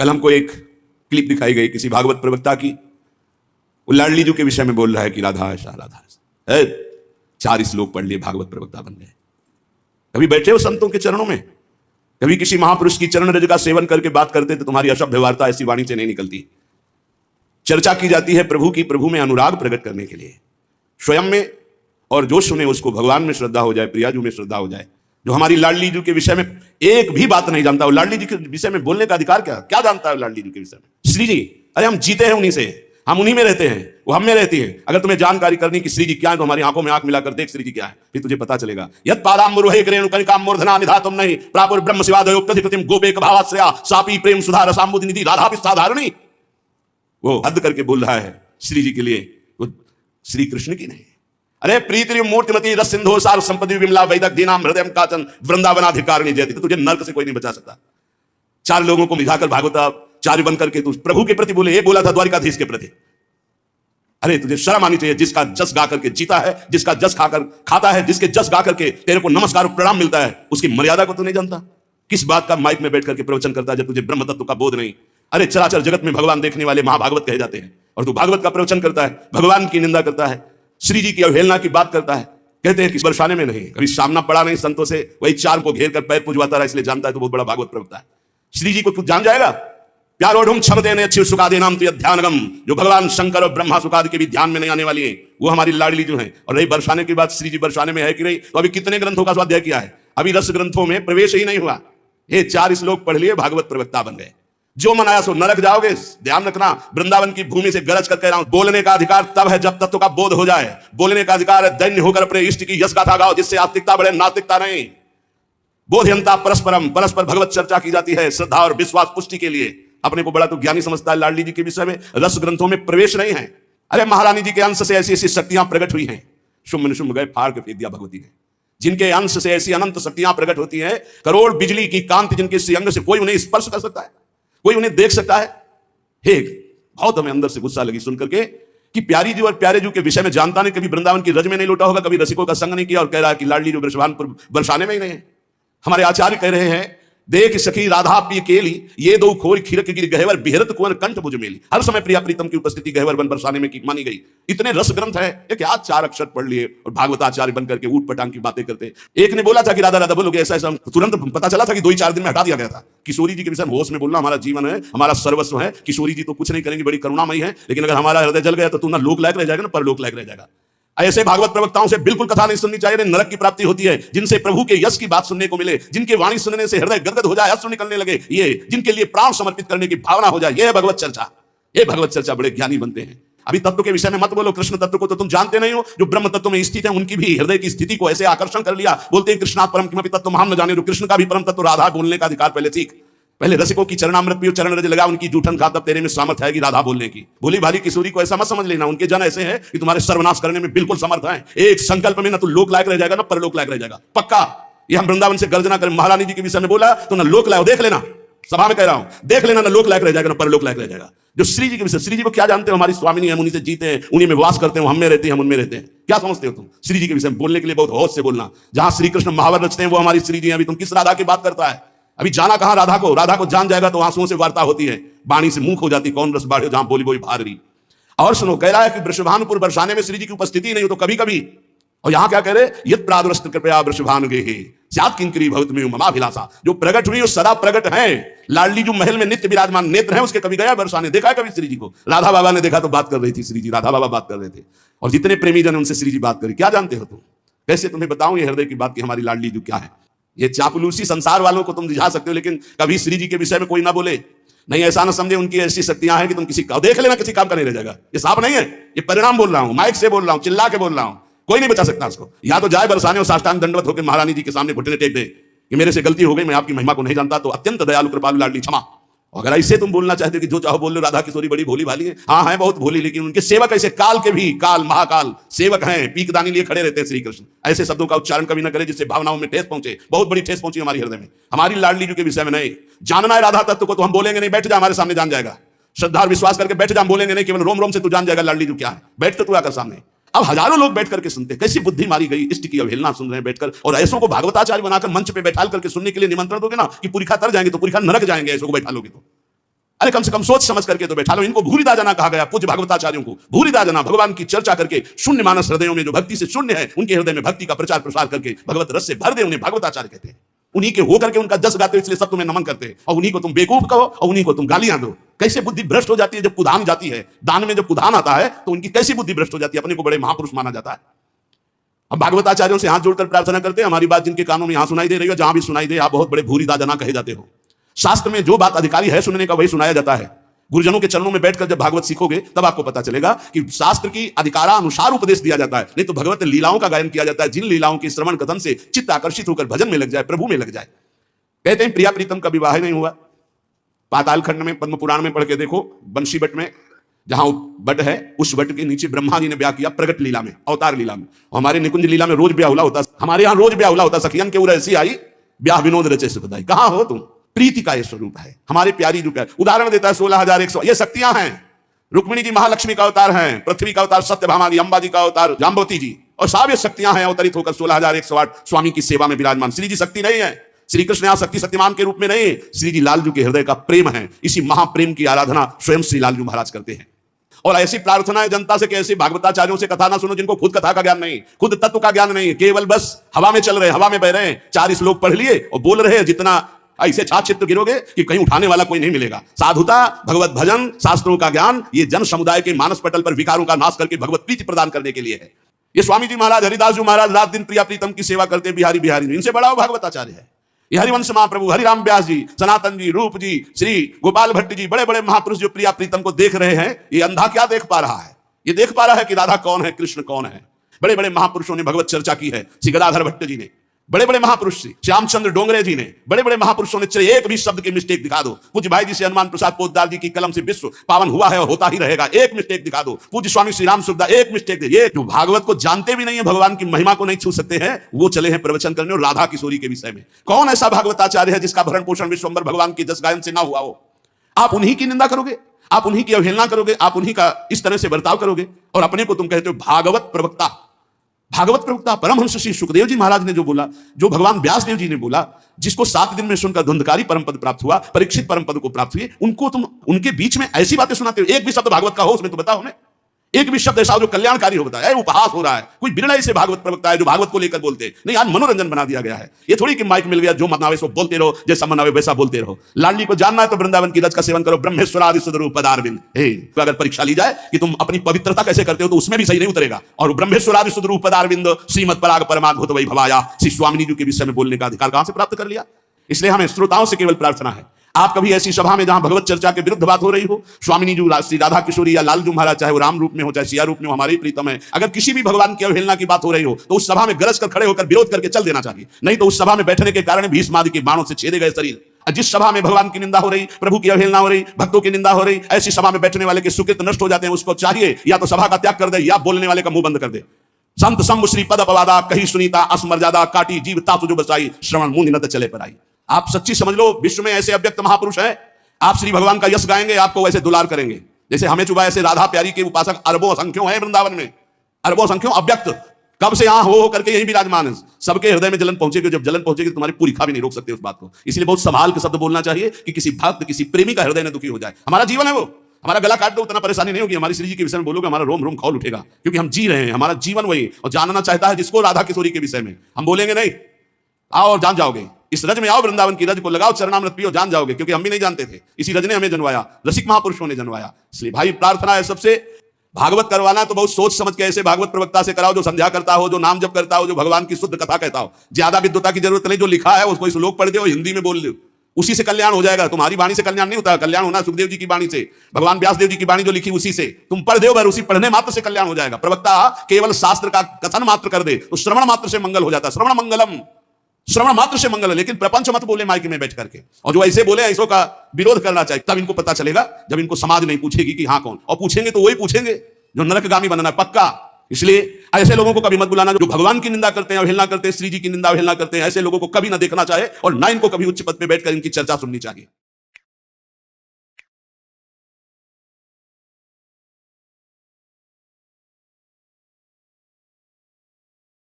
कल हमको एक क्लिप दिखाई गई किसी भागवत प्रवक्ता की, वो लाडली जी के विषय में बोल रहा है कि राधा ऐसा राधा ऐसा। 4 श्लोक पढ़ लिए, भागवत प्रवक्ता बन गए। कभी बैठे हो संतों के चरणों में? कभी किसी महापुरुष की चरण रज का सेवन करके बात करते तो तुम्हारी अशुभ वार्ता ऐसी वाणी से नहीं निकलती। चर्चा की जाती है प्रभु की, प्रभु में अनुराग प्रकट करने के लिए, स्वयं में, और जो सुने उसको भगवान में श्रद्धा हो जाए, प्रियाजू में श्रद्धा हो जाए। जो हमारी लाडली जी के विषय में एक भी बात नहीं जानता, वो लाडली जी के विषय में बोलने का अधिकार क्या जानता है लाडली जी के विषय में? श्री जी, अरे हम जीते हैं उन्हीं से, हम उन्हीं में रहते हैं, वो हम में रहती है। अगर तुम्हें जानकारी करनी कि श्री जी क्या है तो हमारी आंखों में आंख मिलाकर देख श्री जी क्या है, फिर तुझे पता चलेगा। यद पादाम्बुरुहे रेणुकनिकां मूर्धना निधातुम नहीं प्रापुर ब्रह्म शिवादयो प्रतिपतिम गोपेक भावाश्रया सापी प्रेम सुधा रसाम्बुधि निधि राधा साधारणी। वो हद करके बोल रहा है श्री जी के लिए, वो श्री कृष्ण की नहीं। अरे प्रीति मूर्तिमती रस सिंधु सार संपत्ति विमला वैदक दीनाम हृदय काचन वृंदावनाधिकारिणी जयति। तो तुझे नरक से कोई नहीं बचा सकता। 4 लोगों को मिलाकर भागवताचार्य बन करके तू प्रभु के प्रति बोले, ये बोला था द्वारिकाधीश के प्रति। अरे तुझे शर्म आनी चाहिए। जिसका जस गा करके जीता है, जिसका जस खाकर खाता है, जिसके जस गा करके तेरे को नमस्कार प्रणाम मिलता है, उसकी मर्यादा को तू नहीं जानता। किस बात का माइक में बैठ करके प्रवचन करता है जब तुझे ब्रह्म तत्व का बोध नहीं। अरे चराचर जगत में भगवान देखने वाले महाभागवत कहे जाते हैं, और तू भागवत का प्रवचन करता है, भगवान की निंदा करता है, श्री जी की अवहेलना की बात करता है। कहते हैं कि बरसाने में नहीं, कभी सामना पड़ा नहीं संतों से, वही 4 को घेर कर पैर पुजवाता रहा, इसलिए जानता है तो बहुत बड़ा भागवत प्रवक्ता है। श्री जी को तू जान जाएगा। प्यारो ढूंढ क्षम देने अच्छी सुखादे नाम तो ध्यानगम, जो भगवान शंकर और ब्रह्मा सुखादि के भी ध्यान में नहीं आने वाली है, वो हमारी लाडली जो है। और रही बरसाने की बात, श्री जी बरसाने में है कि नहीं, तो अभी कितने ग्रंथों का स्वाध्याय किया है, अभी रस ग्रंथों में प्रवेश ही नहीं हुआ। ये 4 श्लोक पढ़ लिए, भागवत प्रवक्ता बन गए। जो मनाया सो नरक जाओगे। ध्यान रखना, वृंदावन की भूमि से गरज कर कह रहा हूं, बोलने का अधिकार तब है जब तत्व का बोध हो जाए। बोलने का अधिकार है दैन्य होकर अपने इष्ट की यश गाथा गाओ, जिससे आस्तिकता बढ़े, नास्तिकता नहीं। बोधयंता परस्परम, परस्पर भगवत चर्चा की जाती है श्रद्धा और विश्वास पुष्टि के लिए। अपने को बड़ा तो ज्ञानी समझता है, लाडली जी के विषय में रस ग्रंथों में प्रवेश नहीं है। अरे महारानी जी के अंश से ऐसी ऐसी शक्तियां प्रकट हुई हैं, शुम्भ निशुम्भ गए फाड़ के फेंक दिया भगवती ने। जिनके अंश से ऐसी अनंत शक्तियां प्रकट होती हैं, करोड़ बिजली की कांति जिनके श्रीअंग से कोई उन्हें स्पर्श कर सकता है, कोई उन्हें देख सकता है। हे, बहुत हमें अंदर से गुस्सा लगी सुन करके कि प्यारी जी और प्यारे जी के विषय में जानता नहीं, कभी वृंदावन की रज में नहीं लौटा होगा, कभी रसिकों का संग नहीं किया, और कह रहा है कि लाडली जो वृषभानपुर बरसाने में ही नहीं है। हमारे आचार्य कह रहे हैं, देख सखी राधा पिय केली, ये दो खोर खीरक गिर गहवर बिहरत कुंवर कंठ भुज मेली। हर समय प्रिया प्रीतम की उपस्थिति गहवर बन बरसाने में की मानी गई। इतने रस ग्रंथ है, ये क्या 4 अक्षर पढ़ लिए और भागवताचार्य बन करके ऊट पटांग की बातें करते। एक ने बोला था कि राधा राधा बोलोगे, ऐसा ऐसा तुरंत पता चला था कि 2-4 दिन में हटा दिया गया था। किशोरी जी के विषय में होश में बोलना हमारा जीवन है, हमारा सर्वस्व है। किशोरी जी तो कुछ नहीं करेंगी, बड़ी करुणामयी है, लेकिन अगर हमारा हृदय जल गया तो तू ना लोक लायक रह जाएगा ना परलोक लायक रह जाएगा। ऐसे भागवत प्रवक्ताओं से बिल्कुल कथा नहीं सुननी चाहिए। नरक की प्राप्ति होती है जिनसे प्रभु के यश की बात सुनने को मिले, जिनके वाणी सुनने से हृदय गदगद हो जाए, अश्रु निकलने लगे, ये जिनके लिए प्राण समर्पित करने की भावना हो जाए, ये भगवत चर्चा। ये भगवत चर्चा बड़े ज्ञानी बनते हैं। अभी तत्व के विषय में मत बोलो, कृष्ण तत्व को तो तुम जानते नहीं हो। जो ब्रह्म तत्व में स्थित है उनकी भी हृदय की स्थिति को ऐसे आकर्षण कर लिया। बोलते हैं कृष्णात् परम किमपि तत्त्वम् अहं न जाने। जो कृष्ण का भी परम तत्व राधा बोलने का अधिकार पहले सीख। पहले रसिकों की चरणामृत पियो, चरण रज लगा, उनकी जूठन खा, तब तेरे में सामर्थ है कि राधा बोलने की। भोली भाली किशोरी को ऐसा मत समझ लेना, उनके जन ऐसे हैं कि तुम्हारे सर्वनाश करने में बिल्कुल समर्थ हैं। एक संकल्प में ना तो लोक लायक रह जाएगा ना परलोक लायक रह जाएगा, पक्का। ये हम वृंदावन से गर्जना करें, महारानी जी के विषय में बोला तो ना लोक लायक, देख लेना, सभा में कह रहा हूं, देख लेना, ना लोक लायक रह जाएगा ना परलोक लायक रह जाएगा। जो श्री जी के विषय, श्री जी को क्या जानते हो? हमारी स्वामिनी है, उन्हीं से जीते हैं, उन्हीं में वास करते हैं, हम में रहते हैं, हम उनमें रहते हैं। क्या समझते हो तुम? श्री जी के विषय में बोलने के लिए बहुत होश से बोलना। जहां श्री कृष्ण महावर रचते हैं वो हमारी श्री जी हैं। अभी तुम किस राधा की बात करता है? अभी जाना कहां राधा को? राधा को जान जाएगा तो आंसुओं से वार्ता होती है, बाणी से मुंह हो जाती, कौन रस बाढ़े जहां बोली बोली भार रही। और सुनो, कह रहा है कि वृषभानुपुर बरसाने में श्री जी की उपस्थिति नहीं हो तो कभी कभी, और यहां क्या कह रहे, यत् प्रादुरस्त कृपया वृषभानुगे स्यात् किंकरी भवत्मि ममाभिलाषा। जो प्रकट हुई वो सदा प्रकट है। लाडली जो महल में नित्य विराजमान नेत्र है, उसके कभी गया बरसाने, देखा है कभी श्री जी को? राधा बाबा ने देखा तो बात कर रही थी श्री जी, राधा बाबा बात कर रहे थे, और जितने प्रेमी जन उनसे श्री जी बात करी। क्या जानते हो तुम? कैसे तुम्हें बताऊं ये हृदय की बात की हमारी लाडली जो क्या है? ये चापलूसी संसार वालों को तुम दिखा सकते हो, लेकिन कभी श्री जी के विषय में कोई ना बोले। नहीं, ऐसा ना समझे उनकी ऐसी शक्तियां हैं कि तुम किसी का देख लेना, किसी काम का नहीं रह जाएगा। ये साफ नहीं है, ये परिणाम बोल रहा हूं, माइक से बोल रहा हूं, चिल्ला के बोल रहा हूं, कोई नहीं बचा सकता उसको। या तो जाए बरसाने और साष्टांग दंडवत होकर महारानी जी के सामने घुटने टेक दे कि मेरे से गलती हो गई, मैं आपकी महिमा को नहीं जानता, तो अत्यंत दयालु कृपालु लाडली क्षमा। अगर ऐसे तुम बोलना चाहते हो कि जो चाहो बोल लो, राधा किशोरी बड़ी भोली भाली है, हाँ है बहुत भोली, लेकिन उनके सेवक ऐसे काल के भी, काल महाकाल सेवक हैं, पीकदानी लिए खड़े रहते हैं श्री कृष्ण। ऐसे शब्दों का उच्चारण कभी न करे जिससे भावनाओं में ठेस पहुंचे। बहुत बड़ी ठेस पहुंची हमारी हृदय में। हमारी लाडली जी के विषय में नहीं जानना है राधा तत्व को तो हम बोलेंगे नहीं, बैठ जा हमारे सामने जान जाएगा। श्रद्धा और विश्वास करके बैठ जा, हम बोलेंगे नहीं, केवल रोम रोम से तू जान जाएगा लाडली जी क्या है। बैठ तो तू आकर सामने। अब हजारों लोग बैठ करके सुनते, कैसी बुद्धि मारी गई, इष्ट की अवहेलना सुन रहे हैं बैठकर, और ऐसों को भागवताचार्य बनाकर मंच पे बैठाल करके सुनने के लिए निमंत्रण दोगे ना कि पुरीखा तर जाएंगे तो पुरीखा नरक जाएंगे। ऐसों को बैठा लोगे तो अरे कम से कम सोच समझ करके तो बैठा लो। इनको भूरिदा जना कहा गया, पूज्य भागवताचार्यों को भूरिदा जना, भगवान की चर्चा करके शून्य मानस हृदयों में जो भक्ति से शून्य है उनके हृदय में भक्ति का प्रचार प्रसार करके भगवत रस से भर दे, उन्हें भागवताचार्य कहते हैं। उन्हीं के होकर के उनका जस गाते हो, इसलिए सब तुम्हें नमन करते हैं। और उन्हीं को तुम बेवकूफ कहो और उन्हीं को तुम गालियां दो। कैसे बुद्धि भ्रष्ट हो जाती है जब कुदान जाती है। दान में जब कुदान आता है तो उनकी कैसी बुद्धि भ्रष्ट हो जाती है, अपने को बड़े महापुरुष माना जाता है। हम भागवताचार्यों से हाथ जोड़कर प्रार्थना करते हैं, हमारी बात जिनके कानों में यहां सुनाई दे रही हो, जहां भी सुनाई दे, आप बहुत बड़े भूरिदा जना कहे जाते हो। शास्त्र में जो बात अधिकारी है सुनने का वही सुनाया जाता है। गुरुजनों के चरणों में बैठकर जब भागवत सीखोगे तब आपको पता चलेगा कि शास्त्र की अधिकारानुसार उपदेश दिया जाता है, नहीं तो भगवत लीलाओं का गायन किया जाता है, जिन लीलाओं के श्रवण कथन से चित्त आकर्षित होकर भजन में लग जाए, प्रभु में लग जाए। कहते हैं प्रिया प्रीतम का विवाह नहीं हुआ। पाताल खंड में पद्म पुराण में पढ़ के देखो, बंशी बट में जहां बट है उस बट के नीचे ब्रह्मा जी ने ब्याह किया प्रगट लीला में, अवतार लीला में। हमारे निकुंज लीला में रोज ब्याह होता, हमारे यहाँ रोज ब्याह होता। सखियन के उर ऐसी आई ब्याह विनोद रचे सुखदाई। कहां हो तुम? प्रीति का यह स्वरूप है, हमारी प्यारी जो प्यार। उदाहरण देता है 16,100 ये शक्तियां हैं। रुक्मिणी जी महालक्ष्मी का अवतार हैं, पृथ्वी का अवतार सत्यभामा जी, अंबा जी का अवतार जाम्बवती जी, और सब ये शक्तियां हैं अवतरित होकर 16,108 स्वामी की सेवा में विराजमान। श्री जी शक्ति नहीं है, श्री कृष्ण यहां शक्ति शक्तिमान के रूप में नहीं, श्री जी लालजू के हृदय का प्रेम है। इसी महाप्रेम की आराधना स्वयं श्री लालजू महाराज करते हैं। और ऐसी प्रार्थना है जनता से कि ऐसे भागवताचार्यों से कथा ना सुनो जिनको खुद कथा का ज्ञान नहीं, खुद तत्व का ज्ञान नहीं, केवल बस हवा में चल रहे, हवा में बह रहे हैं, 4 श्लोक पढ़ लिए और बोल रहे हैं। जितना ऐसे छात्र चित्र गिरोगे कि कहीं उठाने वाला कोई नहीं मिलेगा। साधुता, भगवत भजन, शास्त्रों का ज्ञान, ये जन समुदाय के मानस पटल पर विकारों का नाश करके भगवत प्रीति प्रदान करने के लिए है। ये स्वामी जी महाराज, हरिदास जी महाराज रात दिन प्रिया प्रीतम की सेवा करते, बिहारी बिहारी, इनसे बड़ा भागवताचार्य है। ये हरिवंश महाप्रभु, हरिराम व्यास जी, सनातन जी, रूप जी, श्री गोपाल भट्ट जी, बड़े बड़े महापुरुष जो प्रिया प्रीतम को देख रहे हैं। ये अंधा क्या देख पा रहा है? ये देख पा रहा है कि राधा कौन है, कृष्ण कौन है। बड़े बड़े महापुरुषों ने भगवत चर्चा की है। श्री गदाधर भट्ट जी ने, बड़े बड़े महापुरुष श्री श्यामचंद्र डोंगरे जी ने, बड़े बड़े महापुरुषों ने एक भी शब्द की मिस्टेक दिखा दो। पूज्य भाई जी से हनुमान प्रसाद पोद्दार जी की कलम से विश्व पावन हुआ है और होता ही रहेगा। एक मिस्टेक दिखा दो। पूज्य स्वामी श्री राम सुखदा एक मिस्टेक दे। ये जो भागवत को जानते भी नहीं है, भगवान की महिमा को नहीं छू सकते हैं, वो चले हैं प्रवचन करने और राधा किशोरी के विषय में। कौन ऐसा भागवताचार्य है जिसका भरण पोषण विश्वम्भर भगवान की जस गायन से ना हुआ हो? आप उन्हीं की निंदा करोगे, आप उन्हीं की अवहेलना करोगे, आप उन्हीं का इस तरह से बर्ताव करोगे और अपने को तुम कहते हो भागवत प्रवक्ता। भागवत प्रवक्ता परमहंस श्री सुखदेव जी महाराज ने जो बोला, जो भगवान व्यास देव जी ने बोला, जिसको 7 दिन में सुनकर धुंधकारी परम पद प्राप्त हुआ, परीक्षित परम पद को प्राप्त हुए, उनको तुम उनके बीच में ऐसी बातें सुनाते हो। एक भी शब्द भागवत का हो उसमें तो बताओ हमें। एक भी शब्द ऐसा जो कल्याणकारी हो बताया। उपहास हो रहा है, कोई बिरला ऐसे भागवत प्रवक्ता है जो भागवत को लेकर बोलते नहीं। आज मनोरंजन बना दिया गया है। ये थोड़ी कि माइक मिल गया, जो मन आवे सो बोलते रहो, जैसा मन आवे वैसा बोलते रहो। लाडली को जानना है तो वृंदावन की रज का सेवन करो। ब्रह्मेश्वरादि सुदरूप पदारविंद। तो अगर परीक्षा ली जाए कि तुम अपनी पवित्रता कैसे करते हो तो उसमें भी सही नहीं उतरेगा। और ब्रह्मेश्वरादि सुदरूप पदारविंद श्रीमद पराग परमाद्भुत वै भवाया, श्री स्वामिनी जी के विषय में बोलने का अधिकार कहां से प्राप्त कर लिया? इसलिए हमें श्रोताओं से केवल प्रार्थना है, आप कभी ऐसी सभा में जहां भगवत चर्चा के विरुद्ध बात हो रही हो, स्वामिनी जी, श्री राधा किशोरी या लालजू महाराज, चाहे वो राम रूप में हो चाहे सिया रूप में हो, हमारे प्रीतम है, अगर किसी भी भगवान की अवहेलना की बात हो रही हो तो उस सभा में गरज कर खड़े होकर विरोध करके चल देना चाहिए। नहीं तो उस सभा में बैठने के कारण भीष्म आदि के बाणों से छेदे गए शरीर। जिस सभा में भगवान की निंदा हो रही, प्रभु की अवहेलना हो रही, भक्तों की निंदा हो रही, ऐसी सभा में बैठने वाले के सुकृत नष्ट हो जाते हैं। उसको चाहिए या तो सभा का त्याग कर दे या बोलने वाले का मुंह बंद कर दे। संत शंभु श्री पद अपवादा, कही सुनीता असमर्यादा, काटी जीव तासु जो बसाई, श्रवण मुनि नत चले पर आई। आप सच्ची समझ लो, विश्व में ऐसे अव्यक्त महापुरुष है। आप श्री भगवान का यश गाएंगे, आपको वैसे दुलार करेंगे जैसे हमें चुबा। ऐसे राधा प्यारी के उपासक अरबों संख्यों है वृंदावन में, अरबों संख्यों अव्यक्त। कब से यहां हो करके यही विराजमान है। सबके हृदय में जलन पहुंचेगी, जब जलन पहुंचेगी तो तुम्हारी पूरी भी नहीं रोक सकते उस बात को। इसलिए बहुत संभाल के शब्द बोलना चाहिए कि किसी भक्त, किसी प्रेमी का हृदय न दुखी हो जाए। हमारा जीवन है वो, हमारा गला काट दो उतना परेशानी नहीं होगी। हमारी श्री जी के विषय में बोलोगे हमारा रोम रोम खौल उठेगा, क्योंकि हम जी रहे हैं। हमारा जीवन वही और जानना चाहता है जिसको राधा किशोरी के विषय में। हम बोलेंगे नहीं, आओ और जान जाओगे, इस रज में आओ, वृंदावन की रज को लगाओ, चरणामृत पियो, जान जाओगे। क्योंकि हम भी नहीं जानते थे, इसी रज ने हमें जनवाया, रसिक महापुरुषों ने जनवाया। इसलिए भाई प्रार्थना है सबसे, भागवत करवाना तो बहुत सोच समझ के ऐसे भागवत प्रवक्ता से कराओ जो संध्या करता हो, जो नाम जप करता हो, जो भगवान की शुद्ध कथा कहता हो। ज्यादा विद्वता की जरूरत नहीं, जो लिखा है उसको श्लोक पढ़ दो, हिंदी में बोल दो, उसी से कल्याण हो जाएगा। तुम्हारी वाणी से कल्याण नहीं होता, कल्याण होना सुखदेव जी की वाणी से, भगवान व्यास देव जी की वाणी जो लिखी उसी से तुम पढ़ दो, उसी पढ़ने मात्र से कल्याण हो जाएगा। प्रवक्ता केवल शास्त्र का कथन मात्र कर दे तो श्रवण मात्र से मंगल हो जाता है। श्रवण मंगलम, श्रवण मात्र से मंगल है। लेकिन प्रपंच मत बोले माइक में बैठ करके, और जो ऐसे बोले ऐसों का विरोध करना चाहिए। तब इनको पता चलेगा जब इनको समाज नहीं पूछेगी कि हाँ कौन, और पूछेंगे तो वही पूछेंगे जो नरकगामी बनना है पक्का। इसलिए ऐसे लोगों को कभी मत बुलाना जो भगवान की निंदा करते हैं, अवहेलना करते हैं, श्री जी की निंदा अवहेलना करते हैं। ऐसे लोगों को कभी ना देखना चाहिए और ना इनको कभी उच्च पद पे बैठकर इनकी चर्चा सुननी चाहिए।